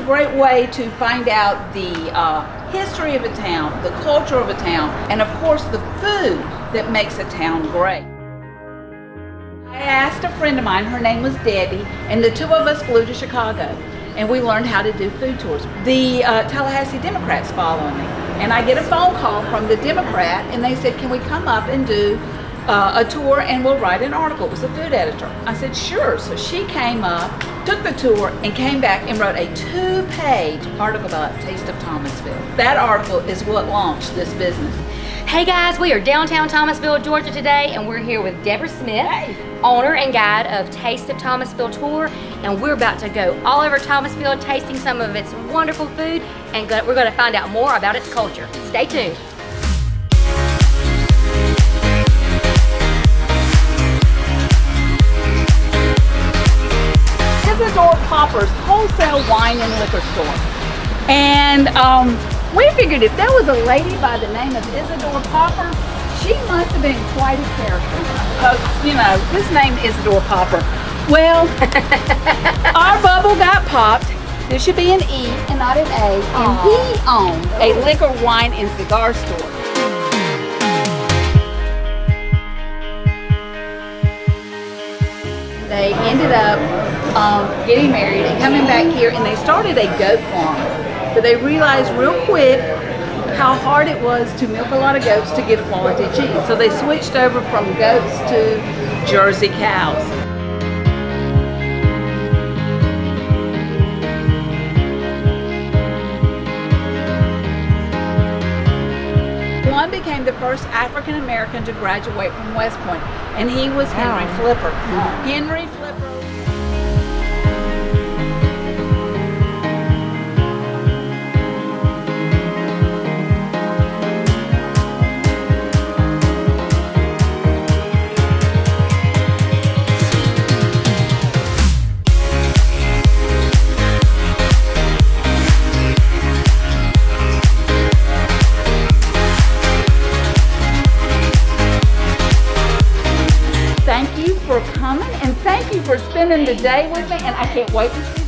great way to find out the history of a town, the culture of a town, and of course the food that makes a town great. I asked a friend of mine, her name was Debbie, and the two of us flew to Chicago, and we learned how to do food tours. The Tallahassee Democrats following me, and I get a phone call from the Democrat, and they said, can we come up and do a tour and we'll write an article. It was a food editor. I said, sure. So she came up, took the tour, and came back and wrote a 2-page article about A Taste of Thomasville. That article is what launched this business. Hey guys, we are downtown Thomasville, Georgia today, and we're here with Debra Smith, owner and guide of Taste of Thomasville Tour, and we're about to go all over Thomasville tasting some of its wonderful food, and we're going to find out more about its culture. Stay tuned. Isidore Popper's wholesale wine and liquor store. And we figured if there was a lady by the name of Isidore Popper, she must have been quite a character. Because, you know, his name is Isidore Popper. Well, our bubble got popped. There should be an E and not an A. And he owned a liquor, wine, and cigar store. They ended up getting married and coming back here, and they started a goat farm. But they realized real quick how hard it was to milk a lot of goats to get quality cheese. So they switched over from goats to Jersey cows. One became the first African American to graduate from West Point, and he was Henry Flipper. Henry Flipper. Thank you for coming, and thank you for spending the day with me, and I can't wait to see